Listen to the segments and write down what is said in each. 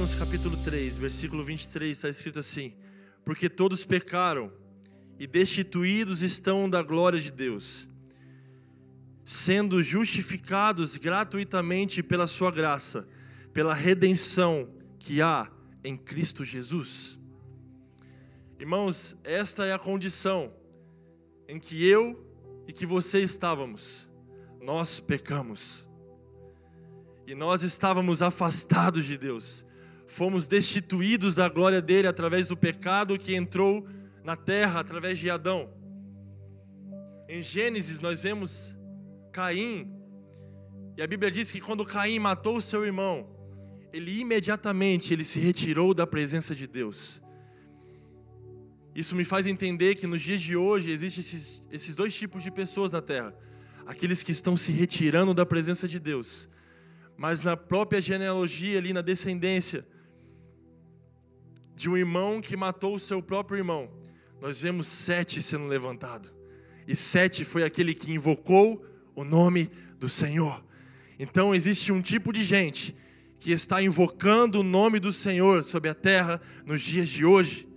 Romanos capítulo 3, versículo 23, está escrito assim: porque todos pecaram e destituídos estão da glória de Deus, sendo justificados gratuitamente pela sua graça, pela redenção que há em Cristo Jesus. Irmãos, esta é a condição em que eu e que você estávamos. Nós pecamos. E nós estávamos afastados de Deus. Fomos destituídos da glória dele através do pecado que entrou na terra através de Adão. Em Gênesis nós vemos Caim. E a Bíblia diz que quando Caim matou o seu irmão, ele imediatamente se retirou da presença de Deus. Isso me faz entender que nos dias de hoje existem esses dois tipos de pessoas na terra. Aqueles que estão se retirando da presença de Deus. Mas na própria genealogia ali, na descendência de um irmão que matou o seu próprio irmão, nós vemos Sete sendo levantado. E Sete foi aquele que invocou o nome do Senhor. Então existe um tipo de gente que está invocando o nome do Senhor sobre a terra nos dias de hoje.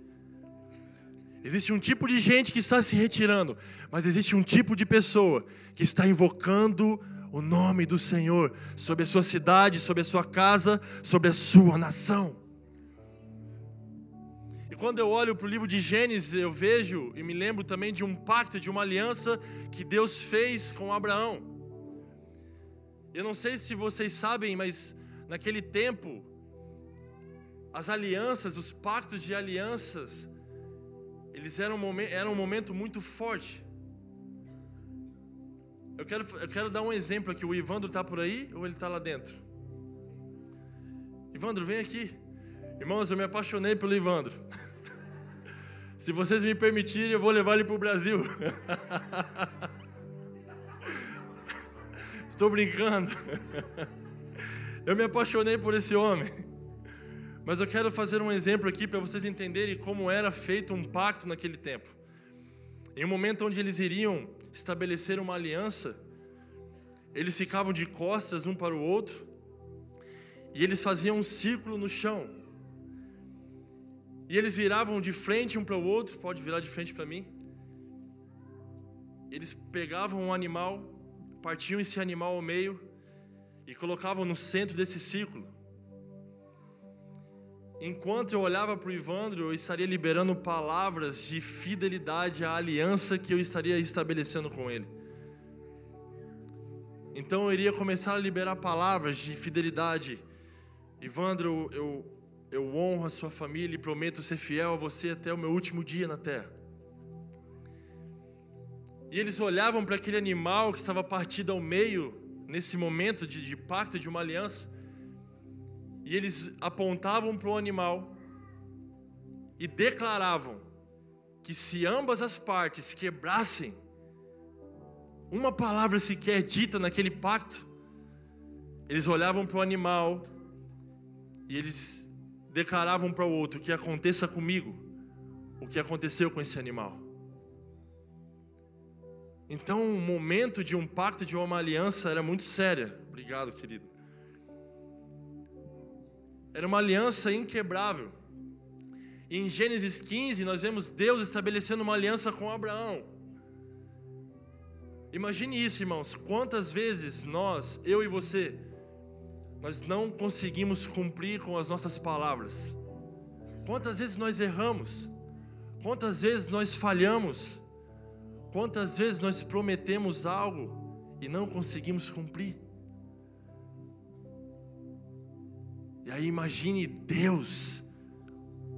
Existe um tipo de gente que está se retirando, mas existe um tipo de pessoa que está invocando o nome do Senhor sobre a sua cidade, sobre a sua casa, sobre a sua nação. E quando eu olho para o livro de Gênesis, eu vejo e me lembro também de um pacto, de uma aliança que Deus fez com Abraão. Eu não sei se vocês sabem, mas naquele tempo, as alianças, os pactos de alianças, eles eram um momento muito forte. Eu quero dar um exemplo aqui. O Ivandro está por aí ou ele está lá dentro? Ivandro, vem aqui. Irmãos, eu me apaixonei pelo Ivandro. Se vocês me permitirem, eu vou levar ele para o Brasil. Estou brincando. Eu me apaixonei por esse homem. Mas eu quero fazer um exemplo aqui para vocês entenderem como era feito um pacto naquele tempo. Em um momento onde eles iriam estabelecer uma aliança, eles ficavam de costas um para o outro e eles faziam um círculo no chão. E eles viravam de frente um para o outro, pode virar de frente para mim. Eles pegavam um animal, partiam esse animal ao meio e colocavam no centro desse círculo. Enquanto eu olhava para o Ivandro, eu estaria liberando palavras de fidelidade à aliança que eu estaria estabelecendo com ele. Então eu iria começar a liberar palavras de fidelidade. Ivandro, eu honro a sua família e prometo ser fiel a você até o meu último dia na terra. E eles olhavam para aquele animal que estava partido ao meio, nesse momento de pacto, de uma aliança. E eles apontavam para o animal e declaravam que se ambas as partes quebrassem uma palavra sequer dita naquele pacto, eles olhavam para o animal e eles declaravam para o outro: que aconteça comigo o que aconteceu com esse animal. Então o momento de um pacto, de uma aliança, era muito séria. Obrigado, querido. Era uma aliança inquebrável. E em Gênesis 15 nós vemos Deus estabelecendo uma aliança com Abraão. Imagine isso, irmãos. Quantas vezes eu e você, nós não conseguimos cumprir com as nossas palavras? Quantas vezes nós erramos? Quantas vezes nós falhamos? Quantas vezes nós prometemos algo e não conseguimos cumprir? E aí imagine Deus,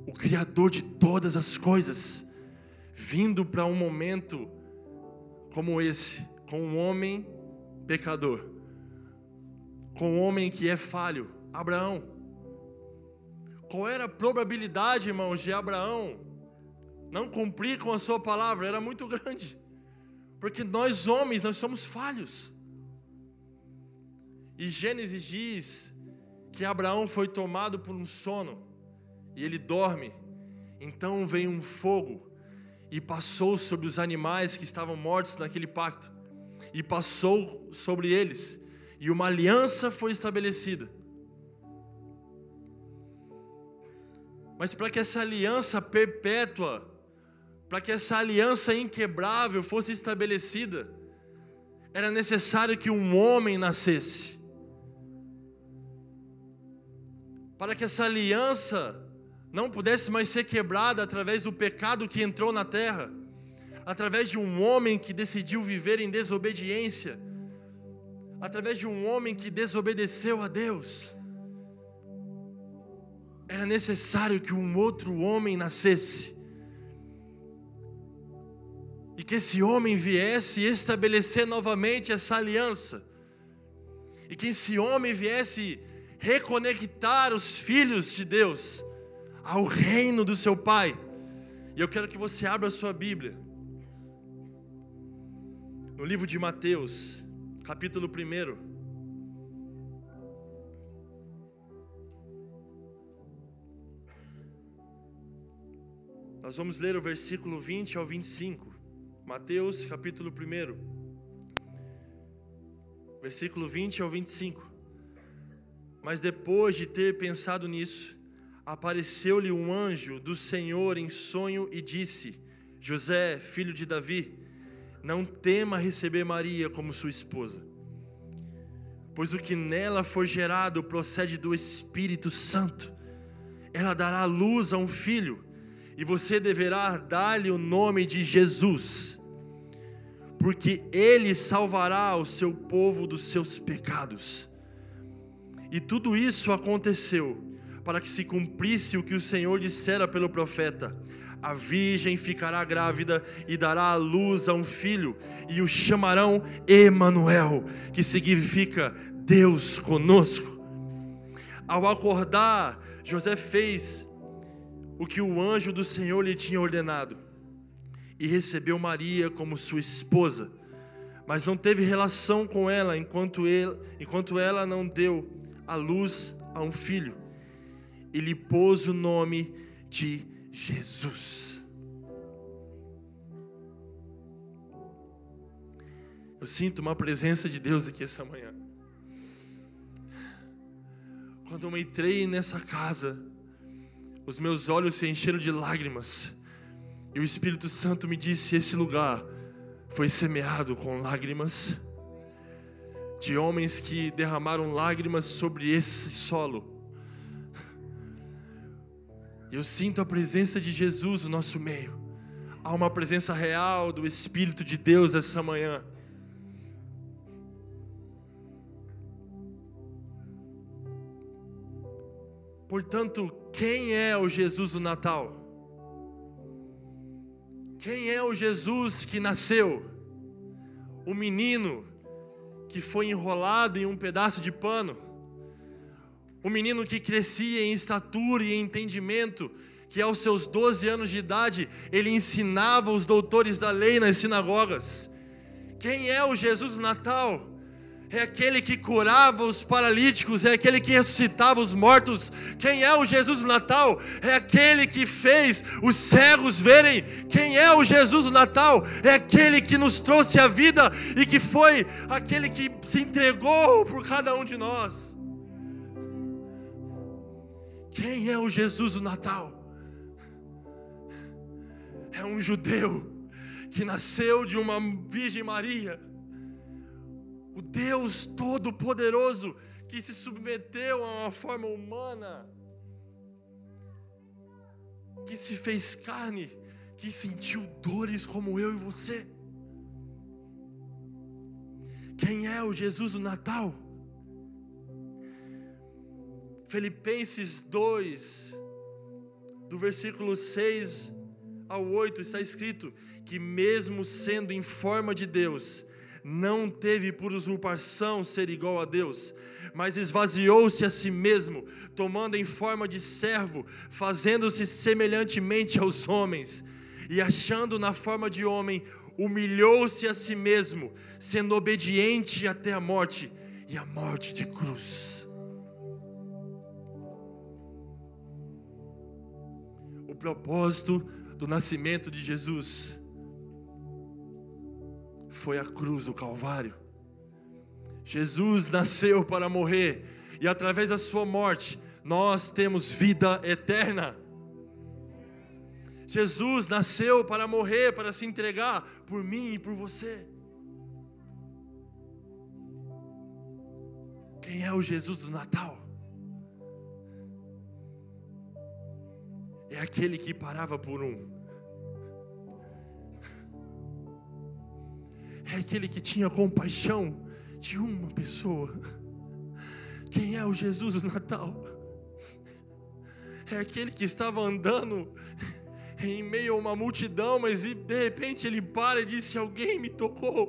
o Criador de todas as coisas, vindo para um momento como esse, com um homem pecador, com um homem que é falho, Abraão. Qual era a probabilidade, irmãos, de Abraão não cumprir com a sua palavra? Era muito grande, porque nós homens, nós somos falhos. E Gênesis diz que Abraão foi tomado por um sono e ele dorme. Então veio um fogo e passou sobre os animais que estavam mortos naquele pacto, e passou sobre eles, e uma aliança foi estabelecida. Mas para que essa aliança perpétua, para que essa aliança inquebrável fosse estabelecida, era necessário que um homem nascesse. Para que essa aliança não pudesse mais ser quebrada através do pecado que entrou na terra, através de um homem que decidiu viver em desobediência, através de um homem que desobedeceu a Deus, era necessário que um outro homem nascesse, e que esse homem viesse estabelecer novamente essa aliança, e que esse homem viesse reconectar os filhos de Deus ao reino do seu Pai. E eu quero que você abra a sua Bíblia no livro de Mateus, capítulo 1. Nós vamos ler o versículo 20 ao 25. Mateus, capítulo 1, versículo 20 ao 25. Mas depois de ter pensado nisso, apareceu-lhe um anjo do Senhor em sonho e disse: José, filho de Davi, não tema receber Maria como sua esposa, pois o que nela for gerado procede do Espírito Santo. Ela dará luz a um filho, e você deverá dar-lhe o nome de Jesus, porque ele salvará o seu povo dos seus pecados. E tudo isso aconteceu para que se cumprisse o que o Senhor dissera pelo profeta: a virgem ficará grávida e dará à luz a um filho, e o chamarão Emanuel, que significa Deus conosco. Ao acordar, José fez o que o anjo do Senhor lhe tinha ordenado e recebeu Maria como sua esposa, mas não teve relação com ela enquanto ela não deu à luz a um filho, e lhe pôs o nome de Jesus. Eu sinto uma presença de Deus aqui essa manhã. Quando eu entrei nessa casa, os meus olhos se encheram de lágrimas, e o Espírito Santo me disse: esse lugar foi semeado com lágrimas, de homens que derramaram lágrimas sobre esse solo. Eu sinto a presença de Jesus no nosso meio. Há uma presença real do Espírito de Deus essa manhã. Portanto, quem é o Jesus do Natal? Quem é o Jesus que nasceu? O menino que foi enrolado em um pedaço de pano? O menino que crescia em estatura e em entendimento, que aos seus 12 anos de idade, ele ensinava os doutores da lei nas sinagogas? Quem é o Jesus do Natal? É aquele que curava os paralíticos, é aquele que ressuscitava os mortos. Quem é o Jesus do Natal? É aquele que fez os cegos verem. Quem é o Jesus do Natal? É aquele que nos trouxe a vida e que foi aquele que se entregou por cada um de nós. Quem é o Jesus do Natal? É um judeu que nasceu de uma Virgem Maria. O Deus Todo-Poderoso que se submeteu a uma forma humana, que se fez carne, que sentiu dores como eu e você. Quem é o Jesus do Natal? Filipenses 2, do versículo 6 ao 8, está escrito que mesmo sendo em forma de Deus, não teve por usurpação ser igual a Deus, mas esvaziou-se a si mesmo, tomando em forma de servo, fazendo-se semelhantemente aos homens, e achando na forma de homem, humilhou-se a si mesmo, sendo obediente até a morte, e a morte de cruz. O propósito do nascimento de Jesus foi a cruz do Calvário. Jesus nasceu para morrer, e através da sua morte nós temos vida eterna. Jesus nasceu para morrer, para se entregar por mim e por você. Quem é o Jesus do Natal? É aquele que parava por um. É aquele que tinha compaixão de uma pessoa. Quem é o Jesus do Natal? É aquele que estava andando em meio a uma multidão, mas de repente ele para e diz: alguém me tocou.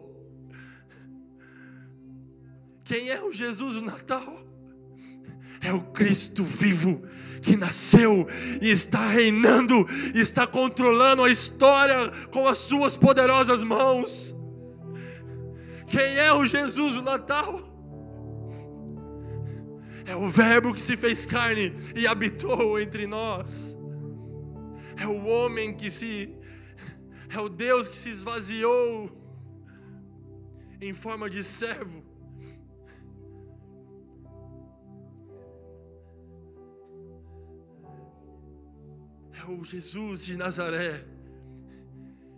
Quem é o Jesus do Natal? É o Cristo vivo, que nasceu e está reinando, está controlando a história com as suas poderosas mãos. Quem é o Jesus do Natal? É o Verbo que se fez carne e habitou entre nós. É o homem é o Deus que se esvaziou em forma de servo. É o Jesus de Nazaré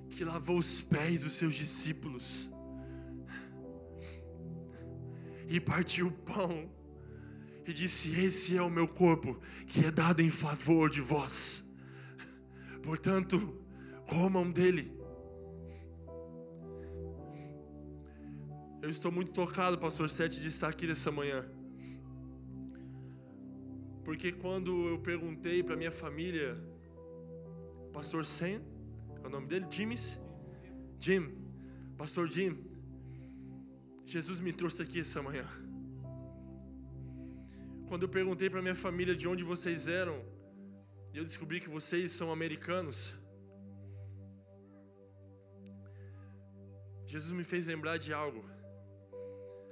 que lavou os pés dos seus discípulos e partiu o pão e disse: esse é o meu corpo que é dado em favor de vós, portanto comam dele. Eu estou muito tocado, pastor Sete, de estar aqui nessa manhã, porque quando eu perguntei para minha família, pastor Sam, é o nome dele? Jim, pastor Jim, Jesus me trouxe aqui essa manhã. Quando eu perguntei para minha família de onde vocês eram, e eu descobri que vocês são americanos, Jesus me fez lembrar de algo.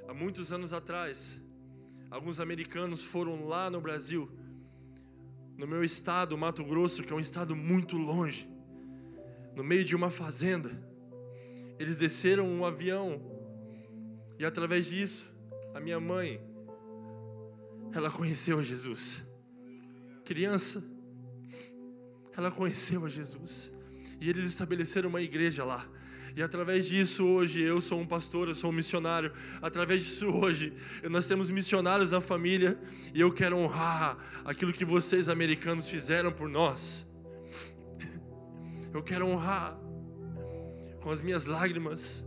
Há muitos anos atrás, alguns americanos foram lá no Brasil, no meu estado, Mato Grosso, que é um estado muito longe, no meio de uma fazenda. Eles desceram um avião, e através disso, a minha mãe, ela conheceu a Jesus. Criança, ela conheceu a Jesus. E eles estabeleceram uma igreja lá. E através disso hoje eu sou um pastor, eu sou um missionário. Através disso hoje nós temos missionários na família. E eu quero honrar aquilo que vocês americanos fizeram por nós. Eu quero honrar com as minhas lágrimas,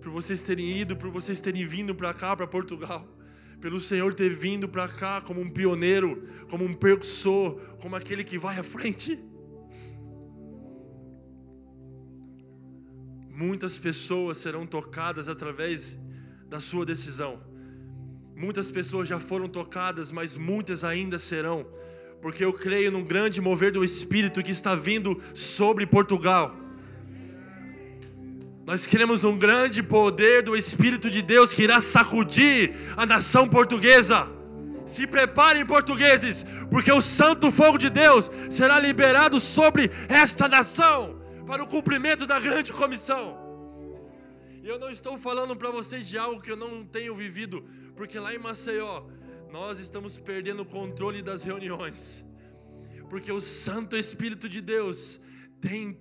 por vocês terem ido, por vocês terem vindo para cá, para Portugal, pelo Senhor ter vindo para cá como um pioneiro, como um precursor, como aquele que vai à frente. Muitas pessoas serão tocadas através da sua decisão. Muitas pessoas já foram tocadas, mas muitas ainda serão, porque eu creio num grande mover do Espírito que está vindo sobre Portugal. Nós queremos num grande poder do Espírito de Deus que irá sacudir a nação portuguesa. Se preparem, portugueses, porque o santo fogo de Deus será liberado sobre esta nação para o cumprimento da grande comissão. E eu não estou falando para vocês de algo que eu não tenho vivido, porque lá em Maceió nós estamos perdendo o controle das reuniões, porque o Santo Espírito de Deus tem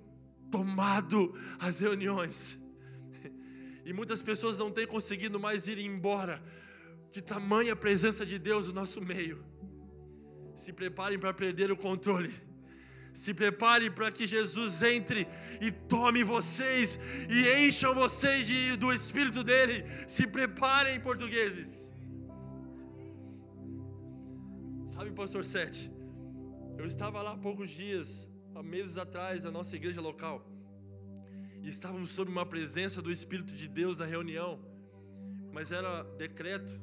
tomado as reuniões, e muitas pessoas não têm conseguido mais ir embora, de tamanha presença de Deus no nosso meio. Se preparem para perder o controle. Se preparem para que Jesus entre e tome vocês e encham vocês do Espírito dele. Se preparem, portugueses. Sabe, pastor Sete, eu estava lá há poucos dias, há meses atrás, na nossa igreja local, e estávamos sob uma presença do Espírito de Deus na reunião, mas era decreto.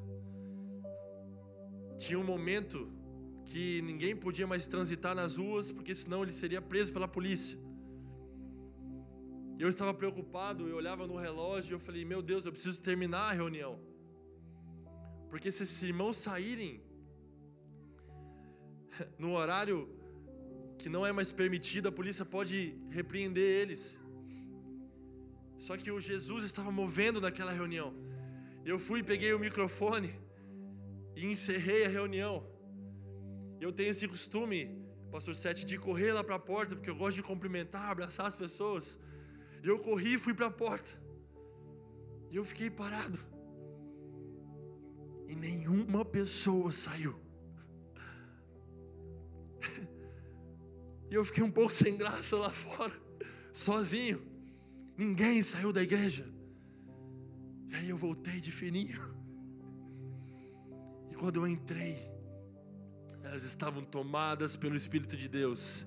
Tinha um momento que ninguém podia mais transitar nas ruas, porque senão ele seria preso pela polícia. Eu estava preocupado, eu olhava no relógio e eu falei: meu Deus, eu preciso terminar a reunião, porque se esses irmãos saírem no horário que não é mais permitido, a polícia pode repreender eles. Só que o Jesus estava movendo naquela reunião. Eu fui, peguei o microfone e encerrei a reunião. Eu tenho esse costume, pastor Sete, de correr lá para a porta, porque eu gosto de cumprimentar, abraçar as pessoas. E eu corri e fui para a porta. E eu fiquei parado. E nenhuma pessoa saiu. E eu fiquei um pouco sem graça lá fora, sozinho. Ninguém saiu da igreja. E aí eu voltei de fininho. E quando eu entrei, elas estavam tomadas pelo Espírito de Deus.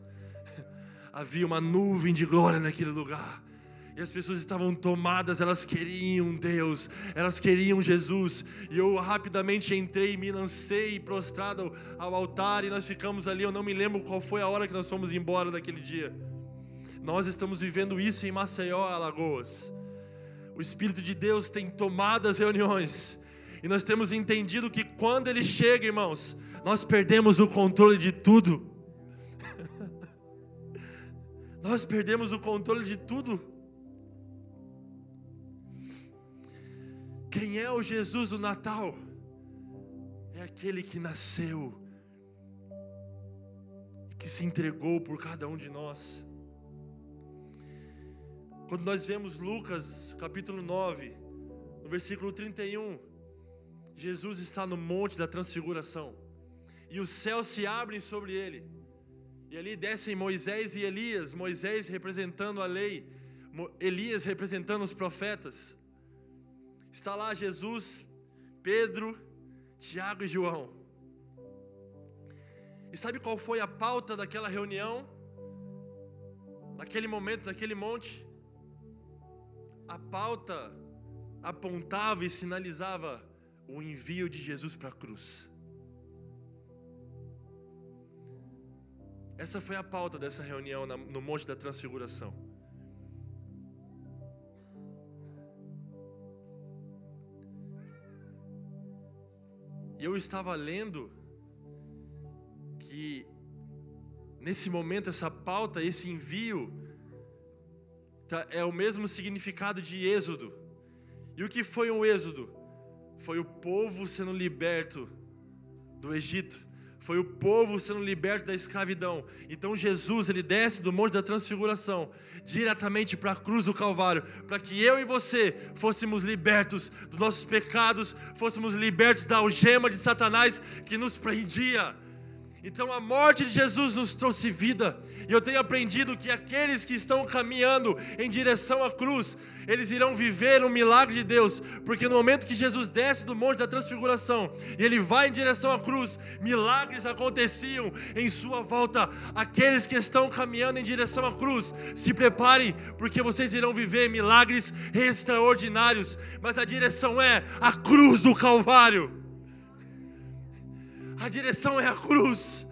Havia uma nuvem de glória naquele lugar. E as pessoas estavam tomadas, elas queriam Deus, elas queriam Jesus. E eu rapidamente entrei, me lancei prostrado ao altar, e nós ficamos ali. Eu não me lembro qual foi a hora que nós fomos embora daquele dia. Nós estamos vivendo isso em Maceió, Alagoas. O Espírito de Deus tem tomado as reuniões. E nós temos entendido que quando Ele chega, irmãos, nós perdemos o controle de tudo. Nós perdemos o controle de tudo. Quem é o Jesus do Natal? É aquele que nasceu e que se entregou por cada um de nós. Quando nós vemos Lucas capítulo 9, no versículo 31, Jesus está no monte da transfiguração, e os céus se abrem sobre ele, e ali descem Moisés e Elias, Moisés representando a lei, Elias representando os profetas. Está lá Jesus, Pedro, Tiago e João. E sabe qual foi a pauta daquela reunião? Naquele momento, naquele monte? A pauta apontava e sinalizava o envio de Jesus para a cruz. Essa foi a pauta dessa reunião no Monte da Transfiguração. E eu estava lendo que nesse momento essa pauta, esse envio é o mesmo significado de êxodo. E o que foi um êxodo? Foi o povo sendo liberto do Egito. Foi o povo sendo liberto da escravidão. Então Jesus, ele desce do Monte da Transfiguração diretamente para a cruz do Calvário, para que eu e você fôssemos libertos dos nossos pecados, fôssemos libertos da algema de Satanás que nos prendia. Então a morte de Jesus nos trouxe vida. E eu tenho aprendido que aqueles que estão caminhando em direção à cruz, eles irão viver um milagre de Deus. Porque no momento que Jesus desce do Monte da Transfiguração e Ele vai em direção à cruz, milagres aconteciam em sua volta. Aqueles que estão caminhando em direção à cruz, se preparem, porque vocês irão viver milagres extraordinários. Mas a direção é a cruz do Calvário. A direção é a cruz.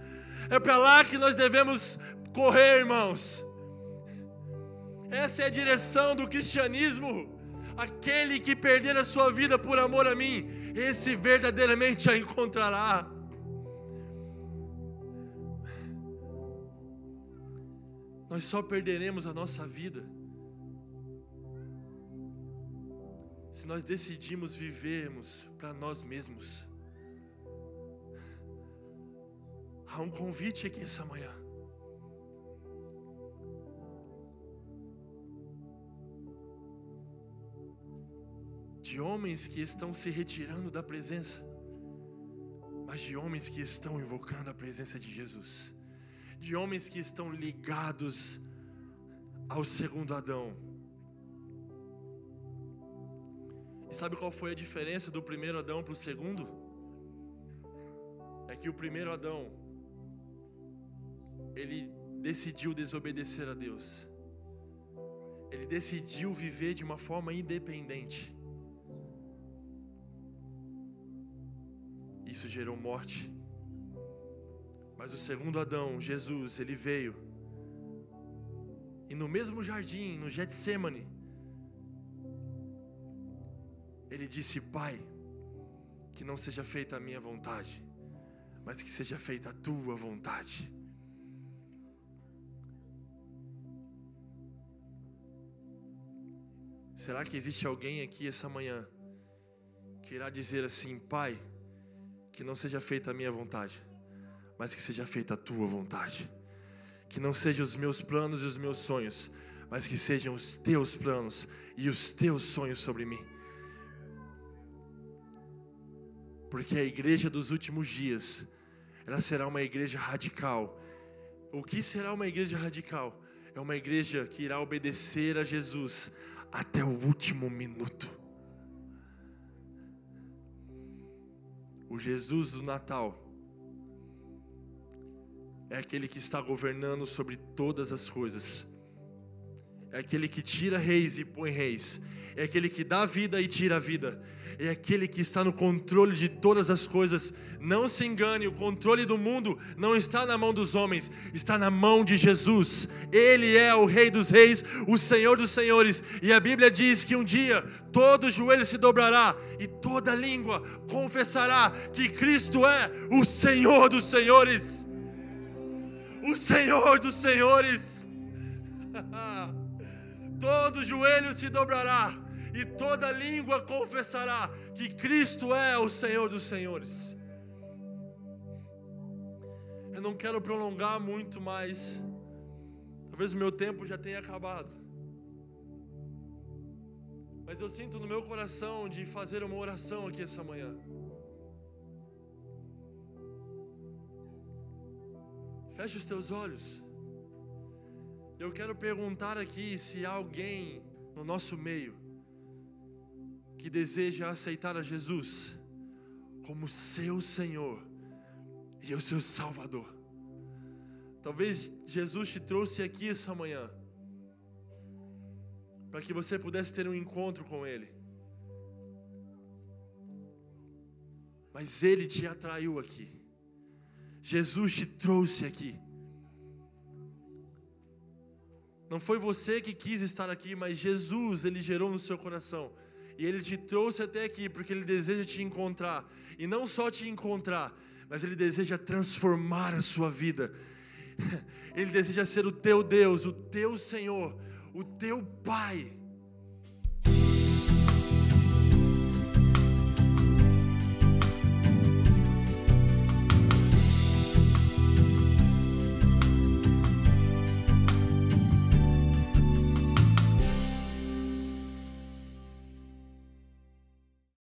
É para lá que nós devemos correr, irmãos. Essa é a direção do cristianismo. Aquele que perder a sua vida por amor a mim, esse verdadeiramente a encontrará. Nós só perderemos a nossa vida se nós decidirmos vivermos para nós mesmos. Há um convite aqui essa manhã. De homens que estão se retirando da presença, mas de homens que estão invocando a presença de Jesus. De homens que estão ligados ao segundo Adão. E sabe qual foi a diferença do primeiro Adão para o segundo? É que o primeiro Adão, ele decidiu desobedecer a Deus. Ele decidiu viver de uma forma independente. Isso gerou morte. Mas o segundo Adão, Jesus, ele veio. E no mesmo jardim, no Getsemane, ele disse: Pai, que não seja feita a minha vontade, mas que seja feita a tua vontade. Será que existe alguém aqui essa manhã que irá dizer assim: Pai, que não seja feita a minha vontade, mas que seja feita a tua vontade? Que não sejam os meus planos e os meus sonhos, mas que sejam os teus planos e os teus sonhos sobre mim. Porque a igreja dos últimos dias, ela será uma igreja radical. O que será uma igreja radical? É uma igreja que irá obedecer a Jesus até o último minuto. O Jesus do Natal é aquele que está governando sobre todas as coisas. É aquele que tira reis e põe reis. É aquele que dá vida e tira a vida. É aquele que está no controle de todas as coisas. Não se engane, o controle do mundo não está na mão dos homens, está na mão de Jesus. Ele é o Rei dos Reis, o Senhor dos Senhores. E a Bíblia diz que um dia todo joelho se dobrará e toda língua confessará que Cristo é o Senhor dos Senhores. O Senhor dos Senhores. Todo joelho se dobrará e toda língua confessará que Cristo é o Senhor dos Senhores. Eu não quero prolongar muito mais. Talvez o meu tempo já tenha acabado. Mas eu sinto no meu coração de fazer uma oração aqui essa manhã. Feche os teus olhos. Eu quero perguntar aqui se há alguém no nosso meio que deseja aceitar a Jesus como seu Senhor e o seu Salvador. Talvez Jesus te trouxe aqui essa manhã para que você pudesse ter um encontro com Ele. Mas Ele te atraiu aqui. Jesus te trouxe aqui. Não foi você que quis estar aqui, mas Jesus, Ele gerou no seu coração. E Ele te trouxe até aqui porque Ele deseja te encontrar. E não só te encontrar, mas Ele deseja transformar a sua vida. Ele deseja ser o teu Deus, o teu Senhor, o teu Pai.